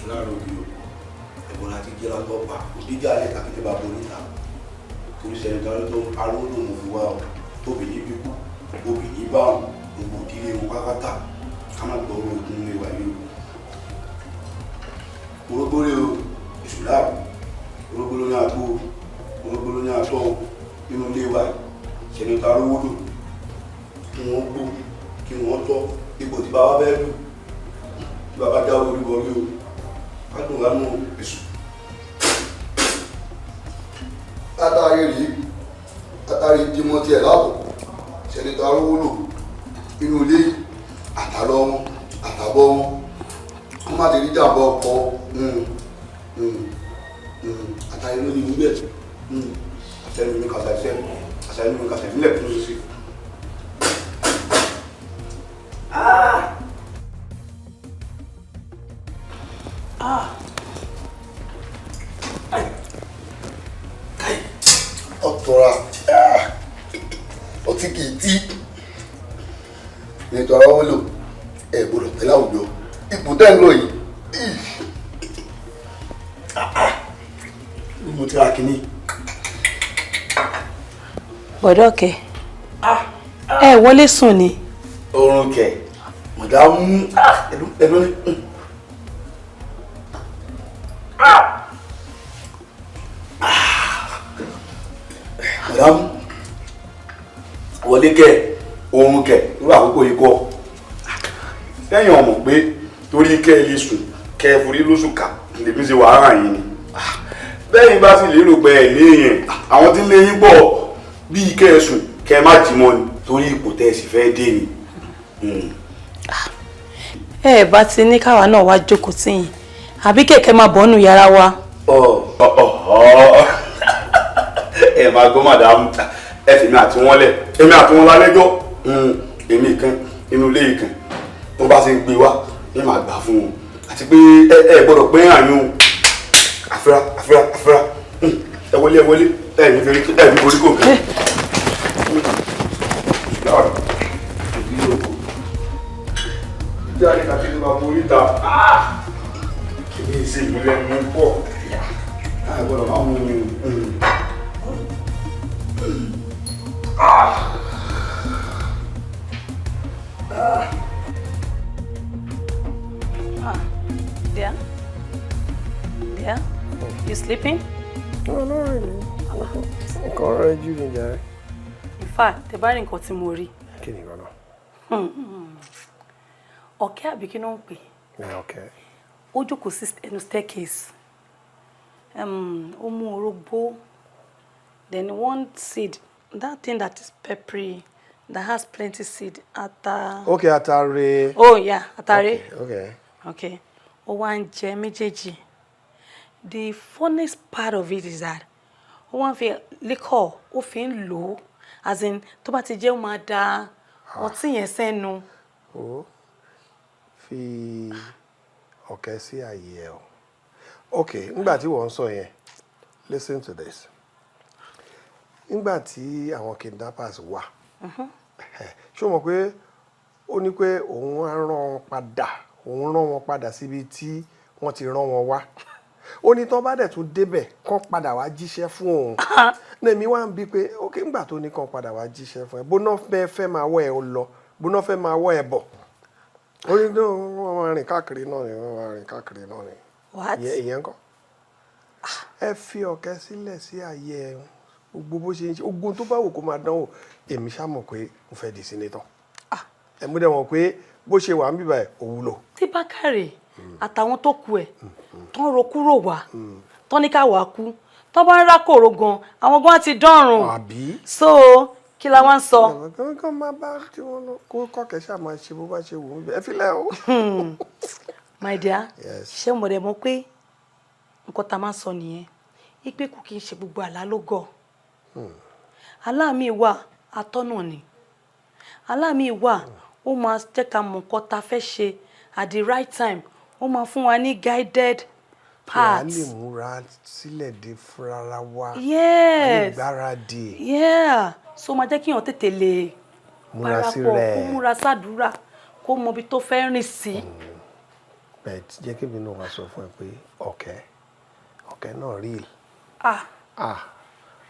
H: láàárọ̀ bí o ẹ̀bùn láti jẹ́ lọ́tọ̀ pa òdíjà alẹ́ tàbí tí bàbá oníta torí sẹ́ni tó ń tó arúgbó ló mú fi wá o tóbi ní bíkú obì ní báwọn gbogbo ìdílé wọn pápátá ká má gbọ́ ogun ní ìwà yìí o orógbóré o èṣù láàbù orógbóró ní àgbo orógbóró ní àtọ́ nínú ilé wa sẹ́ni tó arúgbó lò kí wọ́n gbó kí wọ́n tọ́ ipò tí bàbá bẹ́ẹ̀ lù tí bàbá jáwé orí wọlé o adùn lánú èṣù látàrí rí látàrí dímọ́ tí ẹ̀ láàbọ̀ ṣẹ̀nìtà arówó lò inú ilé àtàlọ́ wọn àtàbọ̀ wọn wọ́n má ti rí jàmbá ọkọ̀ àtàrí ló ní ìlú bẹ̀ àṣẹ́nu mi kàṣà ìṣẹ́ àṣẹ́nu mi kàṣà ìfúnlẹ̀ tó ṣe. Ọ̀tọ̀ra ọtí kìí tí nítorí ọwọ́ lò ẹ̀ gbọ́dọ̀ tẹ́lá òjò ipò tẹ́ ń lò yìí mo ti ra kìíní.
F: bọ̀dọ̀ kẹ ẹ wọlé sùn ni.
H: Oorun kẹ mọ̀dámú ẹ̀dùn ní. Mọ̀dámú wọlé kẹ oorun kẹ irú àkókò yìí kọ lẹ́yìn ọmọ pé torí kẹ ilé sùn kẹ forí lóṣù ká lèmi ṣe wàhálà yìí ni bẹ́yìn bá sì lérò pé ẹ̀ léèyàn àwọn tí ń lé yín pọ̀ bíi kẹ ẹ sùn kẹ má jí mọ́ ni torí ipò tẹ́ ẹ sì fẹ́ dé ni.
F: ẹ bá ti ní káwa náà wá jókòó sí yín àbí kẹ̀kẹ́ máa bọ́nù yàrá wa.
H: ẹ máa gbọ́ màdàmú ẹ fèmí àti wọn lẹ̀ èmi àti wọn lálẹ́jọ́ èmi kan inú ilé yìí kan tó bá ṣe ń gbé wá ní màá gbà fún wọn àti pé ẹ gbọ́dọ̀ pé àyún àfẹ́rá ẹ wọlé ẹ ní forí kò kẹ́. Jáde kàtí ní bàbá oríta kì í ṣe ìpínlẹ̀ mú pọ̀ àgbọ̀dọ̀ máa mú mi.
F: Dear? Dear? You sleeping?
I: No, not really. I can't read you, Jare.
F: In fact, the bá rí nǹkan tí mo rí.
I: Kí ni ìwọ náà?
F: Ọ̀kẹ́ àbí kí ló ń pè?
I: Okay.
F: Ó jókòó sí ẹnu staircase. Ó mú orógbó. Then one seed, that thing that is peppery, that has plenty seed,
I: Okay, atare.
F: Oh yeah, atare.
I: Okay.
F: Ó wá ń jẹ méjèèjì. The funniest part of it is that ó wá ń fi liquor, ó fi ń lò, as in tó bá ti jẹ́ ó máa da ọtí yẹn sẹ́nu.
I: Ó fi ọ̀kẹ́ sí àyè ẹ̀ o. Okay, nígbà tí wọ́n sọ yẹn, listen to this. Nígbà tí àwọn kidnappers wà, ṣé o mọ̀ pé ó ní pé òun á rán wọn padà síbi tí wọ́n ti rán wọn wá. Ó ní tán bá dẹ̀ tún débẹ̀ kán padà wá jíṣẹ́ fún òun. Nèmi wá ń bí pé okay, nígbà tó ní kán padà wá jíṣẹ́ fún ẹ, bóná fẹ́ máa wọ́ ẹ lọ, bóná fẹ́ máa wọ́ ẹ bọ̀. Ó ní wọ́n máa rìn káàkiri náà ni.
F: What?
I: Ìyẹn kọ́. Ẹ fi ọ̀kẹ́ sílẹ̀ sí àyè ẹ̀ gbogbo bó ṣe ń ṣe ogun tó bá wò kó máa dánwò èmi ṣá mọ̀ pé mo fẹ́ di senator. Ẹ mú dẹ̀ mọ̀ pé bó ṣe wà ń bíbá ẹ̀ òwúlò.
F: Tí Bákàrè àtàwọn tó kù ẹ̀ tán ro kúrò wá tán ní ká wà kú tán bá ń rákòrò gan àwọn gan ti dọ́rùn. So kí la wá ń sọ.
I: kọ́ máa bá tí wọ́n lọ kó kọ́kẹ́ ṣáà máa ṣe bó bá ṣe wù ú ẹ filẹ̀ o.
F: My dear ṣé mo dẹ̀ mọ̀ pé nǹkan tá a máa ń sọ nìyẹn ipe kò kí n ṣe gbogbo àlá ló gọ̀ àlá mi wà atọ́nà ni àlá mi wà ó máa jẹ́ ká mọ̀ nǹkan tá a fẹ́ ṣe at the right time ó máa fún wa ní guided path.
I: kí a lè múra sílẹ̀ dé fúnra wa.
F: Yes.
I: gbáradì.
F: So máa jẹ́ kí èèyàn tètè lè parapọ̀ kó múra sádùúrà kó mọ ibi tó fẹ́ rìn sí.
I: bẹ́ẹ̀ jẹ́ kí mi náà wá sọ fún ẹ pé ọ̀kẹ́ náà rí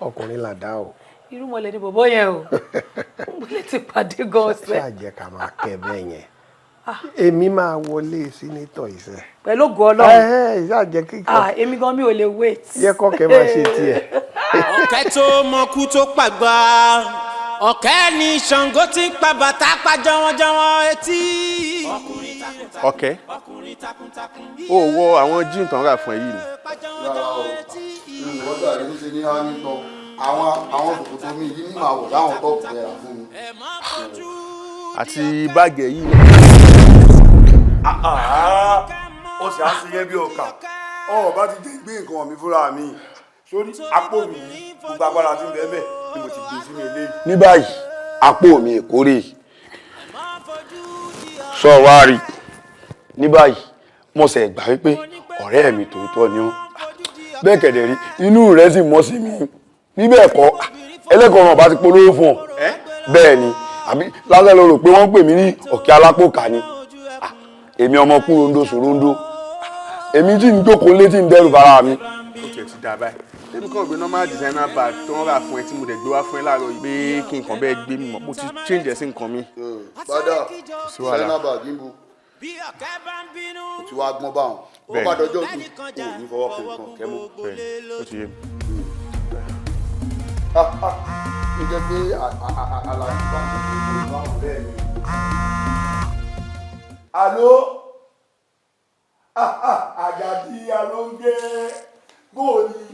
I: ọkùnrin là dá o.
F: irú mọ̀lẹ́ ni bọ̀bọ́ yẹn o mo lè ti pàdé gan ọ̀sẹ̀.
I: ṣáà jẹ́ ká máa kẹ́ bẹ́ẹ̀ yẹn èmi máa wọlé sínítọ̀ ìṣe.
F: pẹ̀lú ògo Ọlọ́run
I: ṣáà jẹ́ kíkọ́.
F: èmi gan mi ò lè wait.
I: yẹ kọ́kẹ́ máa ṣe tiẹ̀.
D: ọ̀kẹ́ tó mọ̀kú tó pàgbà ọ̀kẹ́ ni Ṣàngó ti ń pa bàtà pa jọwọ́jọwọ́ etí.
N: ọ̀kẹ́ ó wọ àwọn jíìn tán rà fún ẹ yìí ni.
H: rárá o ìwọ́dà rẹ̀ ló ṣe ní hánítọ̀ àwọn kòkòtò mi yìí ní màá wọ̀ láwọn tọ́ọ̀pù rẹ̀ rà fún mi.
N: àti báàgì ẹ yìí.
B: ó sì á sí yẹn bí ọkà ọ bá ti dé gbé nǹkan mi fúnra mi sórí àpò mi gbogbo agbára tí ń bẹ bẹ́ẹ̀ ni mo ti gbé sínú eléyìí.
H: ní báyìí àpò mi èkórè sọ wá rí ní báyìí mo ṣe gbà wípé ọ̀rẹ́ mi tòótọ́ ni ó bẹ́ẹ̀ kẹ̀dẹ̀ rí inú rẹ̀ sì mọ́ sí mi níbẹ̀ kọ́ ẹlẹ́kọ̀ọ́ ọ̀rọ̀ bá ti polówó fún ọ bẹ́ẹ̀ ni àbí lásán ló rò pé wọ́n ń pè mí ní ọ̀kẹ́ alápòkà ni èmi ọmọ kú rondo sòrondo èmi tí ń jókòó létí ń dẹ́rù bara mi.
N: ó tiẹ̀ ti dà báyìí tẹ́mi kàn gbé normal designer bag tó ń rà fún ẹ tí mo dẹ̀ gbé wá fún ẹ láàárọ̀ yìí pé kí nǹkan bẹ́ẹ̀ gbé mi mọ́ mo ti change ẹ̀ sí nǹkan mi.
H: padà designer bag ń bu o ti wá gbọ́n báwọn ó bá dọjọ́ òkú kò ní fọwọ́ kan nǹkan kẹ́mú.
N: ó ti yé mi.
H: ó jẹ́ pé àlàyé bá ń bọ̀ báwọn bẹ́ẹ̀ ni.
B: alo Àjàdí Alóńgé góòlì.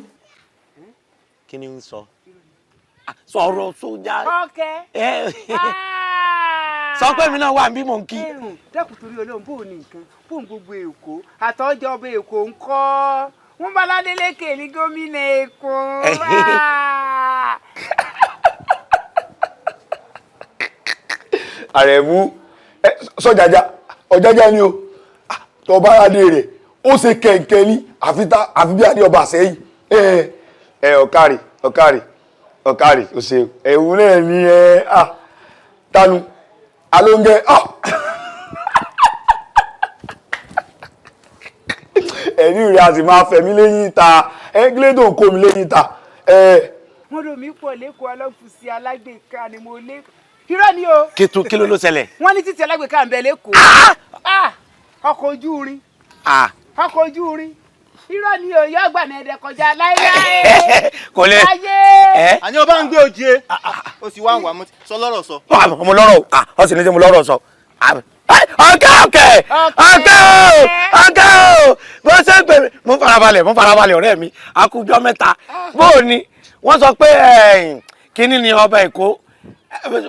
O: kí ni ń sọ sọ̀rọ̀ sójà.
P: ọkẹ́
O: sọ pé mi náà wà bí mò ń kí.
P: dẹ́kun torí Ọlọ́run bò ní nǹkan bò ń gbogbo Èkó àtọ́jọba Èkó ń kọ́ wọ́n bá Ládélékè ní gómìnà Èkó.
H: Àrẹ̀mú sọ́jàjà ọ̀jájá ni o tọba adé rẹ̀ ó ṣe kẹ̀kẹ́ ní àfi bí adé ọba sẹ́yìn ọ̀kárì ó ṣe ẹ̀wù náà ní Tanu Alóńgé ẹ̀rí rẹ̀ a sì máa fẹ̀mí lẹ́yìn ìta gílédò ń kó mi lẹ́yìn ìta.
P: wọ́n lò mí pọ̀ lẹ́kọ̀ọ́ aláfùsí alágbèéká ni mo lé irọ́ ni o.
O: kí ló ṣẹlẹ̀.
P: wọ́n ní títí alágbèéká ń bẹ lẹ́kọ̀ọ́. ọkọ̀ ojú irin. ọkọ̀ ojú irin. irọ́ ni o yọ ọgbà mẹ́ẹ̀dẹ̀ kọjá láéláé.
O: kò lè.
Q: àní ọba ń gbé òjì ó sì wá ń wà sọ lọ́rọ̀ sọ.
O: mo lọ́rọ̀ ọ sì ní tí mo lọ́rọ̀ sọ. ọ̀kẹ́ o bó ṣe ń pè mí mo farabalẹ̀ ọ̀rẹ́ mi àkùjọ mẹ́ta bó ni wọ́n sọ pé kínní ni ọba Èkó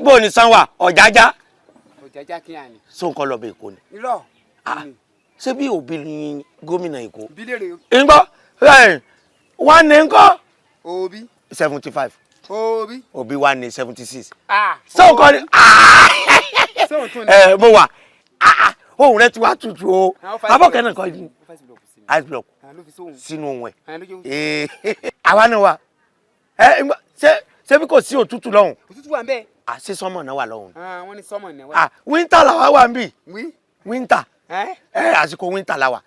O: bó ni sanwó ọ̀jájá
P: kí á ní.
O: so nǹkan lọ bẹ Èkó ni.
P: irọ́
O: ṣé bí òbí ni gómìnà Èkó.
P: bílẹ̀rẹ̀.
O: ńgbọ́ wọ́n ní ńkọ́.
P: òbí.
O: 75. òbí wa ní 76. so nǹkan ni. mo wà ohun rẹ ti wá tutù o abọ́kẹ́ náà kọ́ ice block sínú ohun ẹ̀ àwa náà wà ṣé bí kò sí òtútù lọ́hùn.
P: òtútù wà ń bẹ́ẹ̀.
O: ṣé sọ́mọ̀ náà wà lọ́hùn.
P: wọ́n ní sọ́mọ̀ náà wà.
O: winter làwa wà ń bì. winter àsìkò winter làwà.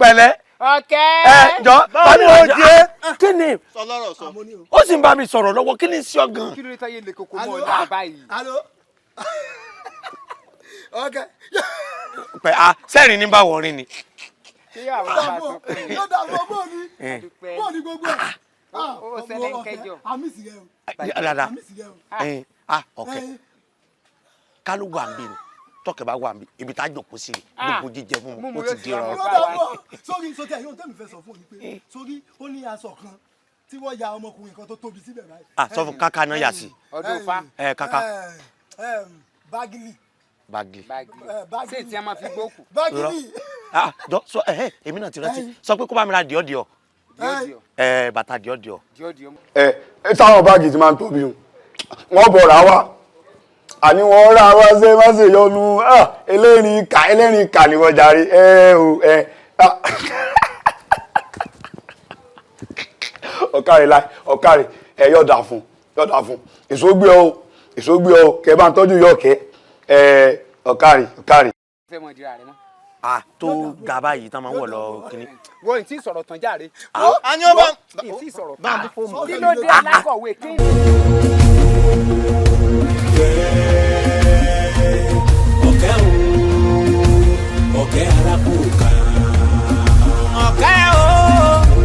O: pẹ̀lẹ́.
P: ọ̀kẹ́.
O: jọ báwo
Q: ó jẹ́.
O: kí ni ó sì ń bá mi sọ̀rọ̀ lọ́wọ́ kí ni sí ọ gan.
P: kí ló dé táyé lè koko mọ́ ọ náà báyìí.
H: ọ̀kẹ́.
O: sẹ́rìn ní bá wọ̀rin ni.
P: ṣé yóò àwọn bá sọ pé.
H: yóò dà fún ọgbọ́n ni gbogbo ẹ̀.
P: ó ṣẹlẹ̀ ń kẹjọ.
H: àmísì rẹ o.
O: dada ọ̀kẹ́ kálù wà ń bí ni tọ́kẹ̀ bá wà ń bí ibi tá a jòkó sí i gbogbo jíjẹ fún mi ó ti di ọ̀rọ̀.
H: sórí sókè yóò tẹ́mi fẹ́ sọ fún mi pé sórí ó ní aṣọ kan
R: tí wọ́n ya ọmọkùnrin kan tó tóbi síbẹ̀ báyìí.
O: Sọ fún kàkà náà yà sí.
P: Ọdún fa.
O: Kàkà.
R: Bágìlì.
O: Bágìlì.
P: Ṣé tí a máa fi gbókù?
R: Bágìlì.
O: Jọ sọ èmi náà ti rántí sọ pé kó bá mi ra díọ̀díọ̀. Bàtà díọ̀díọ̀.
H: Táwọn báàgì ti máa ń tóbi wọ́n bọ̀ rà wá àní wọ́n rà wá ṣe má ṣe yọnu ẹlẹ́rìn ìkà ni wọ́n jàre ọ̀kàrẹ̀ yọ̀dà fún èso gbé ọ kẹ bá ń tọ́jú yọ̀kẹ́ ọ̀kàrẹ̀.
P: fẹ́ mọ ìdíra rẹ mọ́.
O: Tó ga báyìí tán máa ń wọ̀ lọ kíní.
P: Wọ́n ti sọ̀rọ̀ tán járe.
Q: Àní ọba.
P: Ìtì sọ̀rọ̀
Q: tán.
P: Kí ló dé alákọ̀wé kí?